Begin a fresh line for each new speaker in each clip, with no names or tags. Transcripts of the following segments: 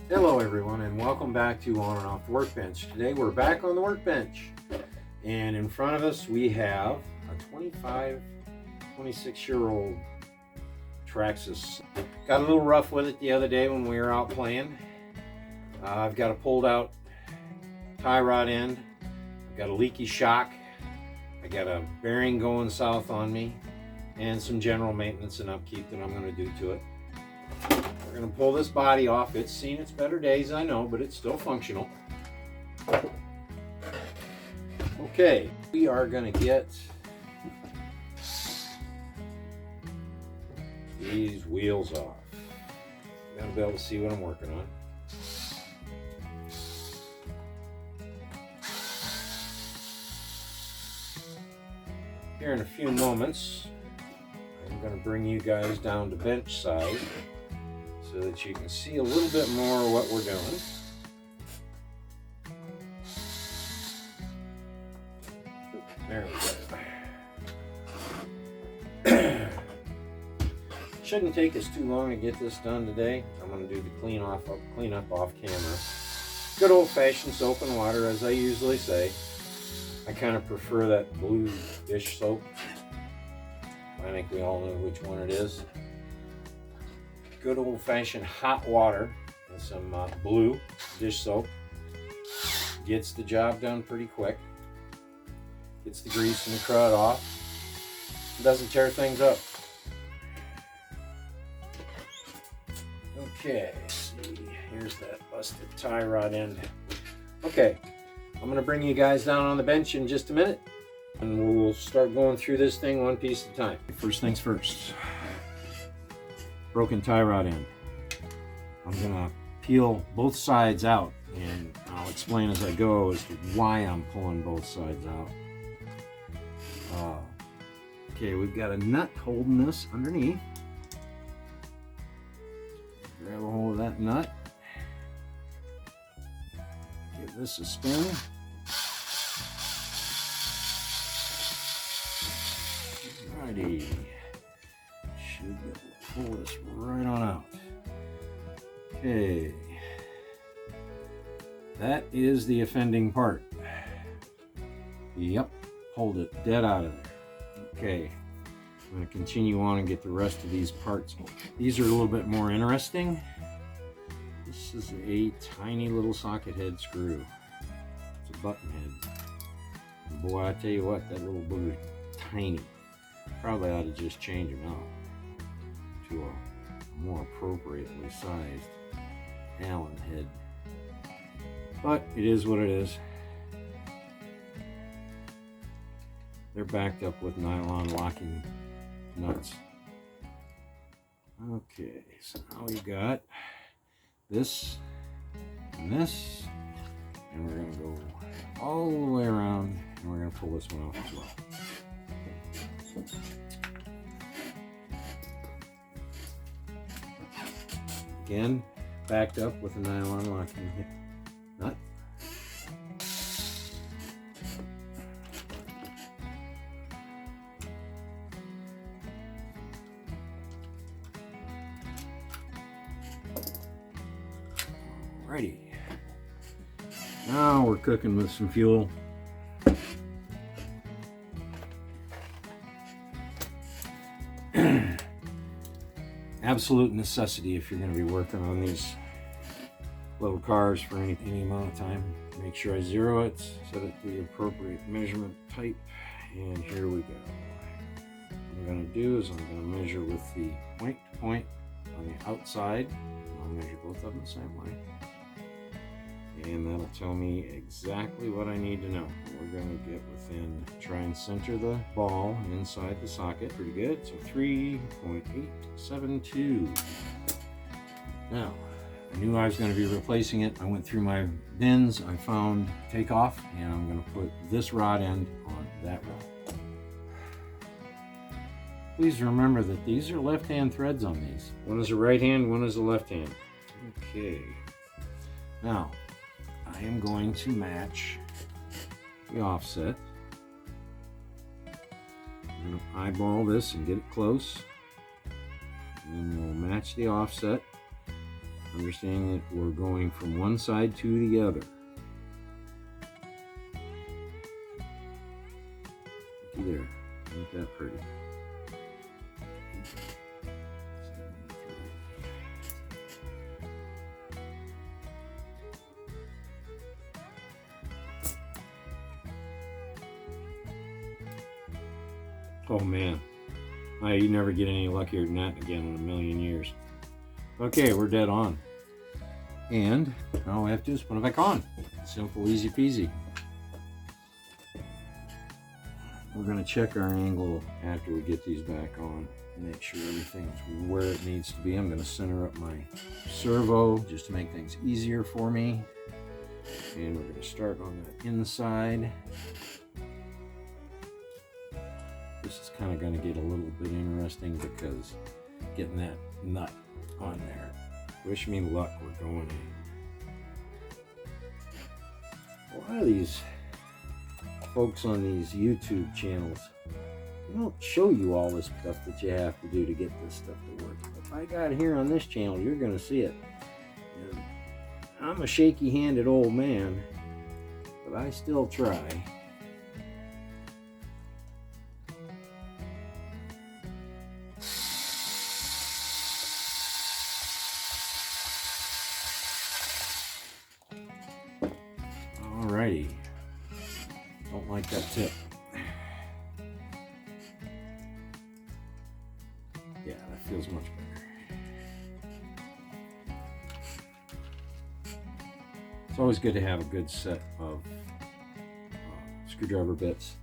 Hello everyone, and welcome back to On and Off the Workbench. Today we're back on the workbench, and in front of us we have a 26-year-old Traxxas. Got a little rough with it the other day when we were out playing. I've got a pulled out tie rod end, I've got a leaky shock, I got a bearing going south on me, and some general maintenance and upkeep that I'm going to do to it. We're going to pull this body off. It's seen its better days, I know, but it's still functional. Okay, we are going to get these wheels off. I'm going to be able to see what I'm working on. Here in a few moments, I'm going to bring you guys down to bench side so that you can see a little bit more what we're doing. There we go. Shouldn't take us too long to get this done today. I'm going to do the clean up off camera. Good old-fashioned soap and water, as I usually say. I kind of prefer that blue dish soap. I think we all know which one it is. Good old-fashioned hot water and some blue dish soap gets the job done pretty quick. Gets the grease and the crud off. It doesn't tear things up. Okay, let's see. Here's that busted tie rod end. Okay, I'm going to bring you guys down on the bench in just a minute, and we'll start going through this thing one piece at a time. First things first. Broken tie rod end. I'm gonna peel both sides out, and I'll explain as I go as to why I'm pulling both sides out. Okay, we've got a nut holding this underneath. Grab a hold of that nut. Give this a spin. Alrighty. Should be able to pull this right on out. Okay. That is the offending part. Yep. Hold it dead out of there. Okay. I'm going to continue on and get the rest of these parts. These are a little bit more interesting. This is a tiny little socket head screw. It's a button head. And boy, I tell you what, that little booger is tiny. Probably ought to just change them out to a more appropriately sized Allen head. But it is what it is. They're backed up with nylon locking nuts. Okay, so now we've got this and this, and we're going to go all the way around, and we're going to pull this one off as well. Again, backed up with a nylon locking nut. Alrighty. Now we're cooking with some fuel. Absolute necessity if you're going to be working on these little cars for any amount of time. Make sure I zero it, set it to the appropriate measurement type, and here we go. What I'm going to do is I'm going to measure with the point to point on the outside. I'll measure both of them the same way, and that'll tell me exactly what I need to know. We're going to get within, try and center the ball inside the socket. Pretty good. So 3.872. Now, I knew I was going to be replacing it. I went through my bins, I found takeoff, and I'm going to put this rod end on that rod. Please remember that these are left-hand threads on these. One is a right hand, one is a left hand. Okay. Now, I am going to match the offset. I'm going to eyeball this and get it close. And then we'll match the offset. Understanding that we're going from one side to the other. Looky there. Ain't that pretty? Oh man, you never get any luckier than that again in a million years. Okay, we're dead on. And all we have to do is put it back on. Simple, easy peasy. We're going to check our angle after we get these back on. Make sure everything's where it needs to be. I'm going to center up my servo just to make things easier for me. And we're going to start on the inside. This is kind of going to get a little bit interesting because getting that nut on there. Wish me luck, we're going in. A lot of these folks on these YouTube channels, they don't show you all this stuff that you have to do to get this stuff to work. If I got it here on this channel, you're going to see it. And I'm a shaky-handed old man, but I still try. Alrighty. Don't like that tip. Yeah, that feels much better. It's always good to have a good set of screwdriver bits,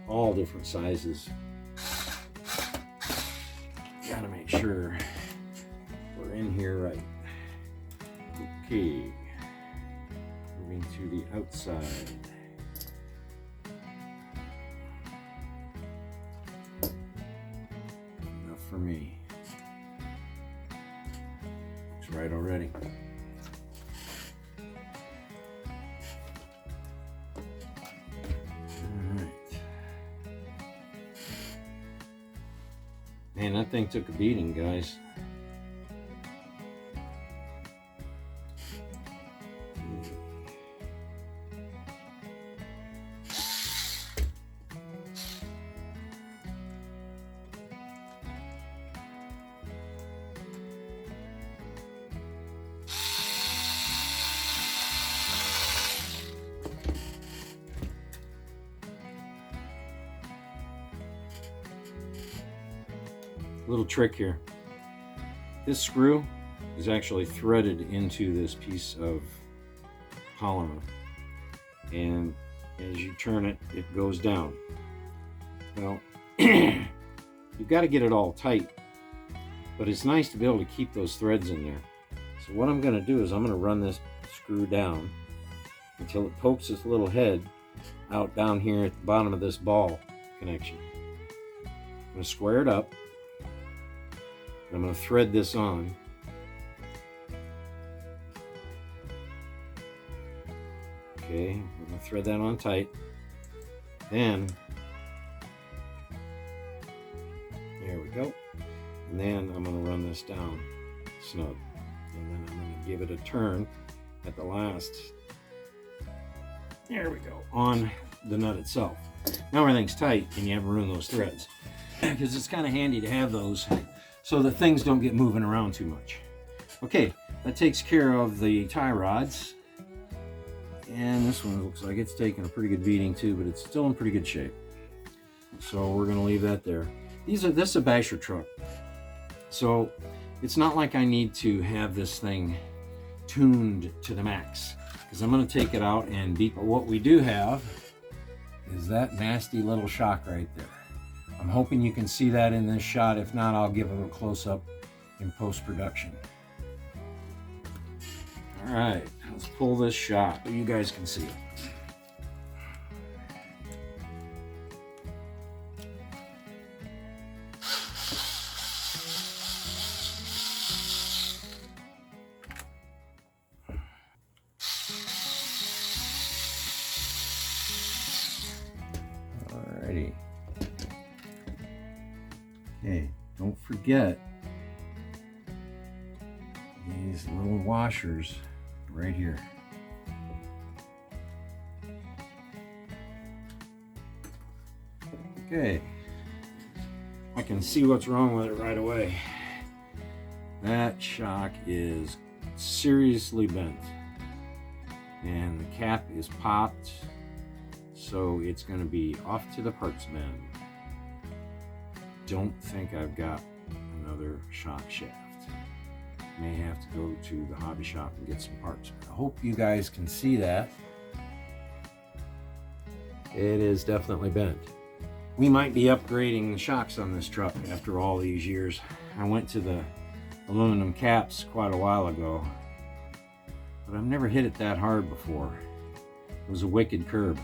all different sizes. Gotta make sure we're in here right. Okay. Moving to the outside. Enough for me. Looks right already. Alright. Man, that thing took a beating, guys. Little trick here. This screw is actually threaded into this piece of polymer, and as you turn it, it goes down. Well, you've got to get it all tight, but it's nice to be able to keep those threads in there. So what I'm going to do is I'm going to run this screw down until it pokes this little head out down here at the bottom of this ball connection. I'm going to square it up. I'm going to thread this on. Okay, I'm going to thread that on tight. Then, there we go. And then I'm going to run this down snug. And then I'm going to give it a turn at the last. There we go, on the nut itself. Now everything's tight and you haven't ruined those threads. Because it's kind of handy to have those so that things don't get moving around too much. Okay, that takes care of the tie rods. And this one looks like it's taking a pretty good beating too, but it's still in pretty good shape. So we're gonna leave that there. This is a basher truck. So it's not like I need to have this thing tuned to the max, because I'm gonna take it out and beat. But what we do have is that nasty little shock right there. I'm hoping you can see that in this shot. If not, I'll give it a close-up in post-production. All right, let's pull this shot so you guys can see it. Alrighty. Okay, don't forget these little washers right here. Okay, I can see what's wrong with it right away. That shock is seriously bent, and the cap is popped, so it's going to be off to the parts bin. Don't think I've got another shock shaft. May have to go to the hobby shop and get some parts. I hope you guys can see that. It is definitely bent. We might be upgrading the shocks on this truck after all these years. I went to the aluminum caps quite a while ago, but I've never hit it that hard before. It was a wicked curb.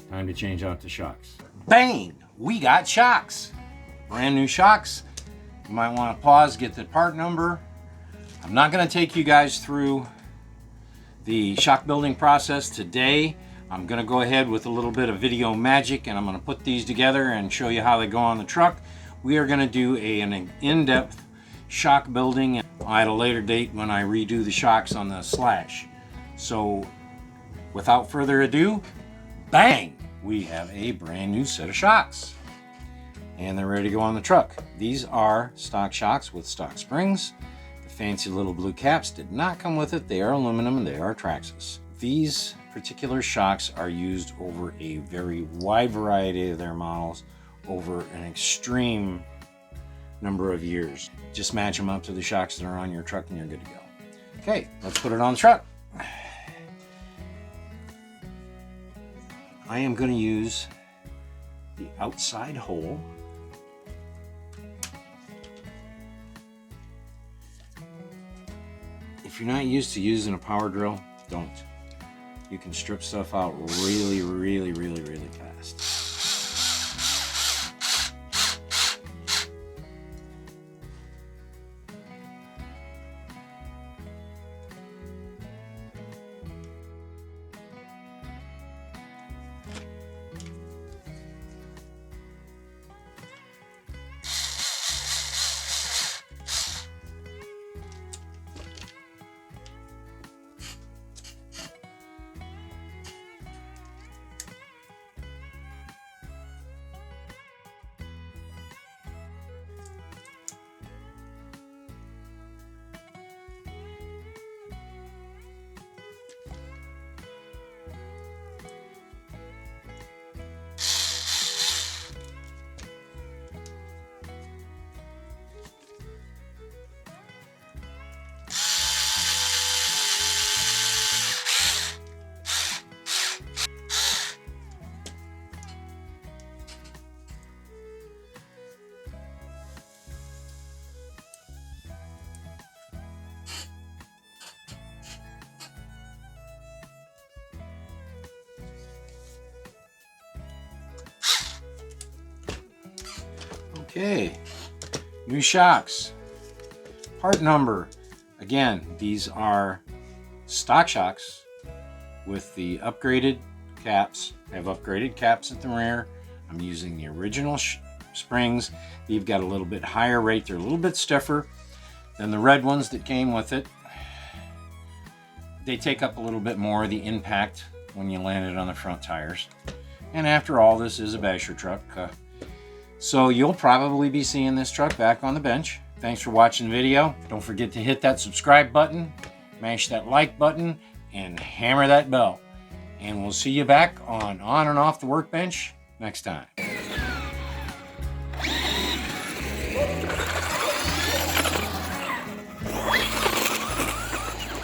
Time to change out the shocks. Bang! We got shocks. Brand new shocks. You might want to pause, get the part number. I'm not going to take you guys through the shock building process today. I'm going to go ahead with a little bit of video magic, and I'm going to put these together and show you how they go on the truck. We are going to do an in-depth shock building at a later date when I redo the shocks on the Slash. So without further ado, bang! We have a brand new set of shocks, and they're ready to go on the truck. These are stock shocks with stock springs. The fancy little blue caps did not come with it. They are aluminum and they are Traxxas. These particular shocks are used over a very wide variety of their models over an extreme number of years. Just match them up to the shocks that are on your truck and you're good to go. Okay, let's put it on the truck. I am going to use the outside hole. If you're not used to using a power drill, don't. You can strip stuff out really fast. Okay, new shocks. Part number. Again, these are stock shocks with the upgraded caps. I have upgraded caps at the rear. I'm using the original springs. They've got a little bit higher rate. They're a little bit stiffer than the red ones that came with it. They take up a little bit more of the impact when you land it on the front tires. And after all, this is a basher truck. So you'll probably be seeing this truck back on the bench. Thanks for watching the video. Don't forget to hit that subscribe button, mash that like button, and hammer that bell. And we'll see you back on and Off the Workbench next time.